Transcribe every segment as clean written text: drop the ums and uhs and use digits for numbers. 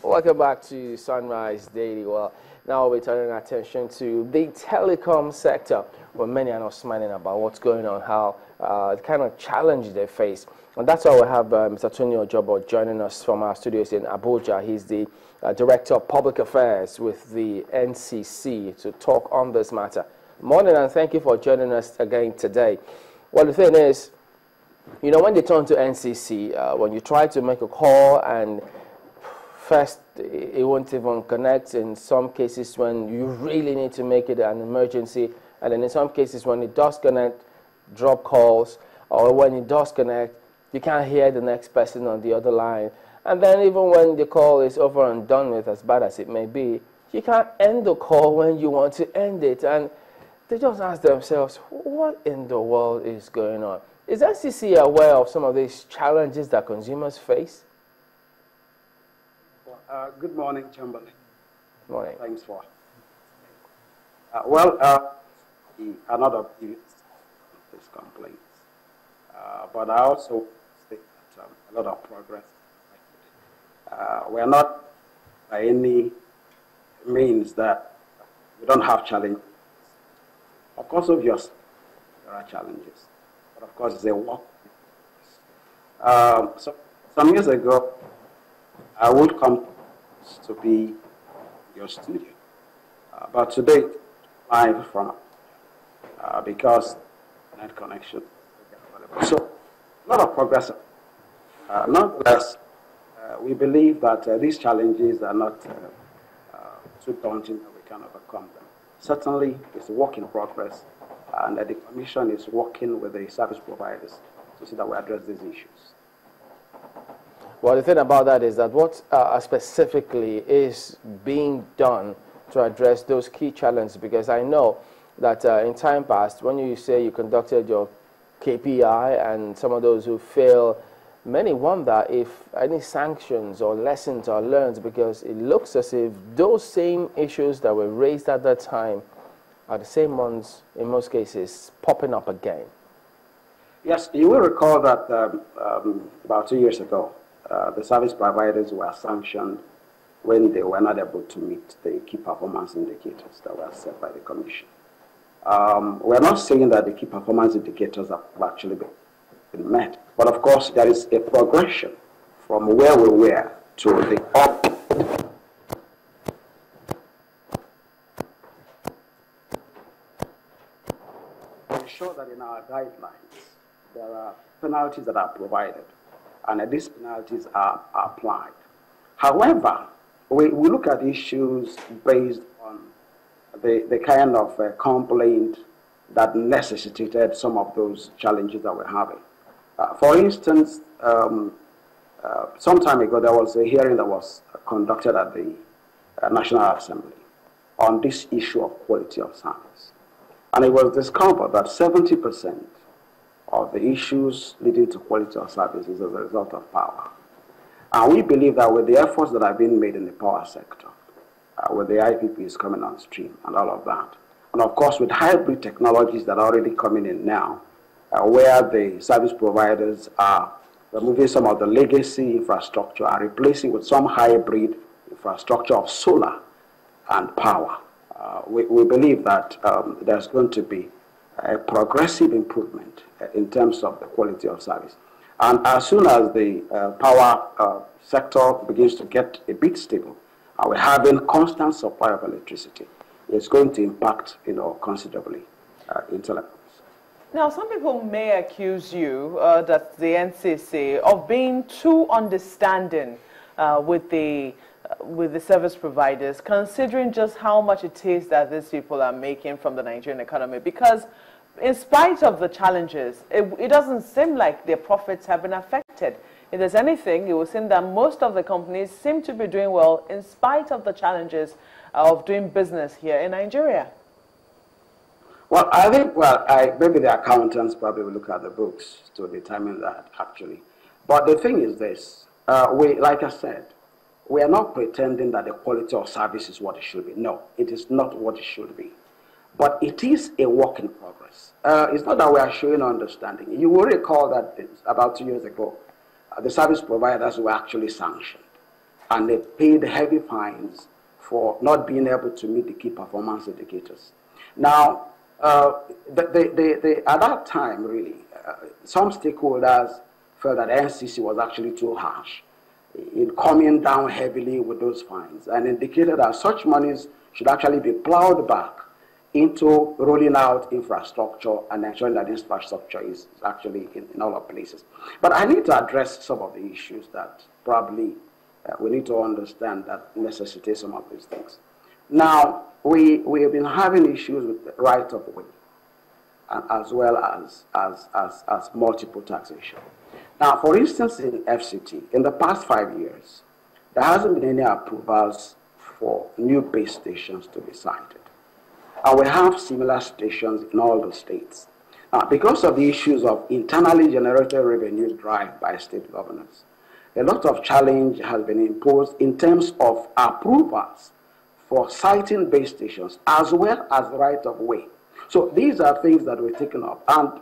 Welcome back to Sunrise Daily. Well, now we're turning our attention to the telecom sector, where many are not smiling about what's going on, how the kind of challenge they face. And that's why we have Mr. Tony Ojobo joining us from our studios in Abuja. He's the Director of Public Affairs with the NCC to talk on this matter. Morning, and thank you for joining us again today. Well, the thing is, you know, when they turn to NCC, when you try to make a call and first it won't even connect, in some cases when you really need to make it an emergency, and then in some cases when it does connect, drop calls, or when it does connect, you can't hear the next person on the other line. And then even when the call is over and done with, as bad as it may be, you can't end the call when you want to end it. And they just ask themselves, what in the world is going on? Is NCC aware of some of these challenges that consumers face? Well, good morning, Chamberlain. Good morning. Thanks for. Another this complaint, but I also think that a lot of progress. We are not by any means that we don't have challenges. Of course, obviously, there are challenges. But of course, it's a work. So some years ago, I would come to be your studio. But today, live from because net connection. So a lot of progress. Nonetheless, we believe that these challenges are not too daunting that we can overcome them. Certainly, it's a work in progress, and the Commission is working with the service providers to see that we address these issues. Well, the thing about that is that what specifically is being done to address those key challenges, because I know that in time past, when you say you conducted your KPI and some of those who fail, many wonder if any sanctions or lessons are learned, because it looks as if those same issues that were raised at that time are the same ones, in most cases, popping up again. Yes, you will recall that about 2 years ago, the service providers were sanctioned when they were not able to meet the key performance indicators that were set by the Commission. We're not saying that the key performance indicators have actually been met, but of course there is a progression from where we were to the up. Ensure that in our guidelines there are penalties that are provided, and these penalties are applied. However, we look at issues based on the kind of complaint that necessitated some of those challenges that we're having. For instance, some time ago there was a hearing that was conducted at the National Assembly on this issue of quality of service. And it was discovered that 70% of the issues leading to quality of service is as a result of power. And we believe that with the efforts that have been made in the power sector, with the IPPs coming on stream and all of that, and of course with hybrid technologies that are already coming in now, where the service providers are removing some of the legacy infrastructure and replacing with some hybrid infrastructure of solar and power. We believe that there's going to be a progressive improvement in terms of the quality of service. And as soon as the power sector begins to get a bit stable, and we're having constant supply of electricity, it's going to impact, considerably in telecoms. Now, some people may accuse you, that the NCC, of being too understanding with the service providers, considering just how much it is that these people are making from the Nigerian economy. Because in spite of the challenges, it doesn't seem like their profits have been affected. If there's anything, it will seem that most of the companies seem to be doing well in spite of the challenges of doing business here in Nigeria. Well, I think, maybe the accountants probably will look at the books to determine that, actually. But the thing is this, like I said, we are not pretending that the quality of service is what it should be. No, it is not what it should be. But it is a work in progress. It's not that we are showing understanding. You will recall that about 2 years ago, the service providers were actually sanctioned. and they paid heavy fines for not being able to meet the key performance indicators. Now, at that time, really, some stakeholders felt that NCC was actually too harsh in coming down heavily with those fines and indicated that such monies should actually be plowed back into rolling out infrastructure and ensuring that infrastructure is actually in all our places. But I need to address some of the issues that probably we need to understand that necessitate some of these things. Now, we have been having issues with the right of way, as well as multiple taxation. Now, for instance, in FCT, in the past 5 years, there hasn't been any approvals for new base stations to be sited. And we have similar stations in all the states. Now, because of the issues of internally generated revenues derived by state governors, a lot of challenge has been imposed in terms of approvals for siting base stations as well as right of way. So these are things that we're taking up. And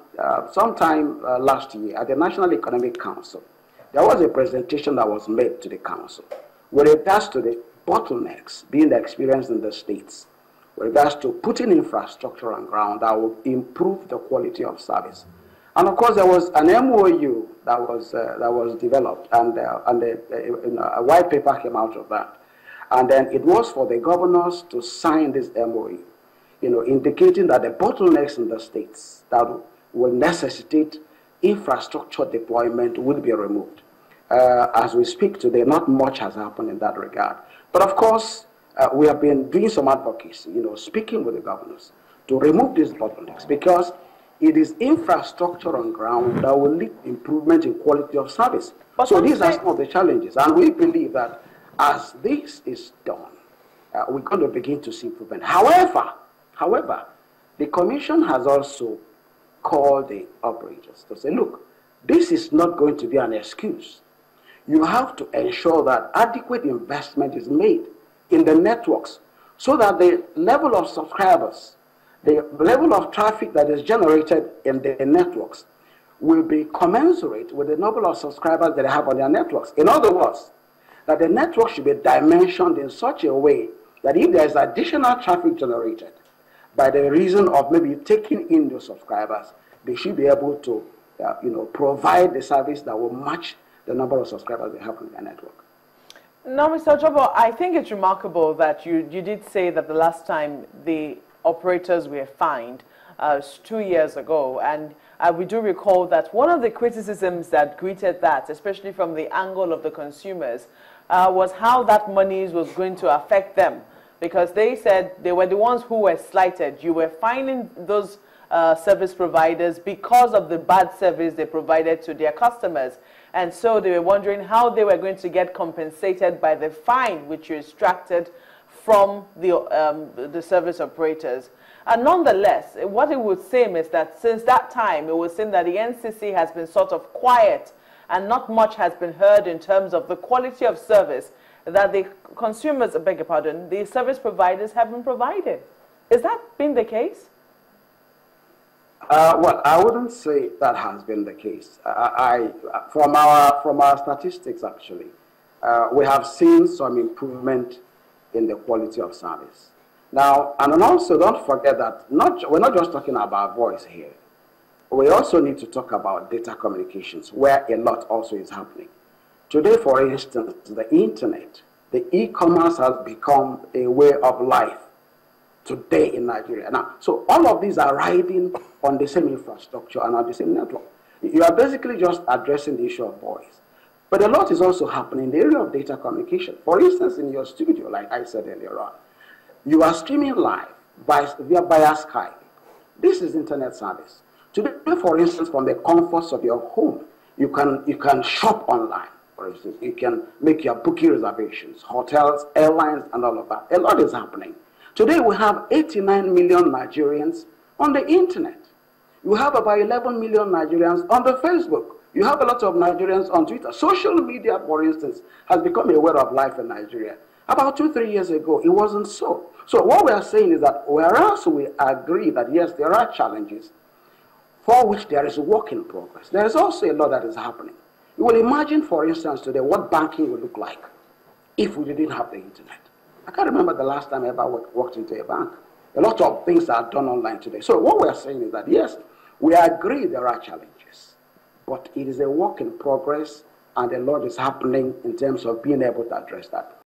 sometime last year at the National Economic Council, there was a presentation that was made to the council with regards to the bottlenecks being experienced in the states, with regards to putting infrastructure on ground that will improve the quality of service. And of course, there was an MOU that was developed, and a white paper came out of that. And then it was for the governors to sign this MOU, indicating that the bottlenecks in the states that will necessitate infrastructure deployment will be removed. As we speak today, not much has happened in that regard. But of course, we have been doing some advocacy, speaking with the governors to remove these bottlenecks, because it is infrastructure on ground that will lead improvement in quality of service. But so these are some of the challenges, and we believe that as this is done, we're going to begin to see improvement. However, the Commission has also called the operators to say, look, this is not going to be an excuse. You have to ensure that adequate investment is made in the networks so that the level of subscribers, the level of traffic that is generated in the networks will be commensurate with the number of subscribers that they have on their networks. In other words, that the network should be dimensioned in such a way that if there is additional traffic generated by the reason of maybe taking in those subscribers, they should be able to provide the service that will match the number of subscribers they have on their network. Now, Mr. Ojobo, I think it's remarkable that you did say that the last time the operators were fined was 2 years ago, and we do recall that one of the criticisms that greeted that, especially from the angle of the consumers, was how that money was going to affect them, because they said they were the ones who were slighted. You were fining those service providers because of the bad service they provided to their customers, and so they were wondering how they were going to get compensated by the fine which you extracted from the service operators. And nonetheless, what it would seem is that since that time, it would seem that the NCC has been sort of quiet and not much has been heard in terms of the quality of service that the consumers, I beg your pardon, the service providers haven't provided. Is that been the case? Well, I wouldn't say that has been the case. From our statistics, actually, we have seen some improvement in the quality of service. Now, and also don't forget that we're not just talking about voice here. We also need to talk about data communications, where a lot also is happening. Today, for instance, the internet, the e-commerce has become a way of life today in Nigeria. Now, so all of these are riding on the same infrastructure and on the same network. You are basically just addressing the issue of voice. But a lot is also happening in the area of data communication. For instance, in your studio, like I said earlier on, you are streaming live via Skype. This is internet service. Today, for instance, from the comforts of your home, you can shop online. For instance, you can make your booking reservations, hotels, airlines, and all of that. A lot is happening. Today, we have 89 million Nigerians on the internet. You have about 11 million Nigerians on the Facebook. You have a lot of Nigerians on Twitter. Social media, for instance, has become a way of life in Nigeria. About 2-3 years ago, it wasn't so. So what we are saying is that whereas we agree that, yes, there are challenges for which there is work in progress, there is also a lot that is happening. You will imagine, for instance, today what banking will look like if we didn't have the internet. I can't remember the last time I ever walked into a bank. A lot of things are done online today. So what we're saying is that, yes, we agree there are challenges, but it is a work in progress, and a lot is happening in terms of being able to address that.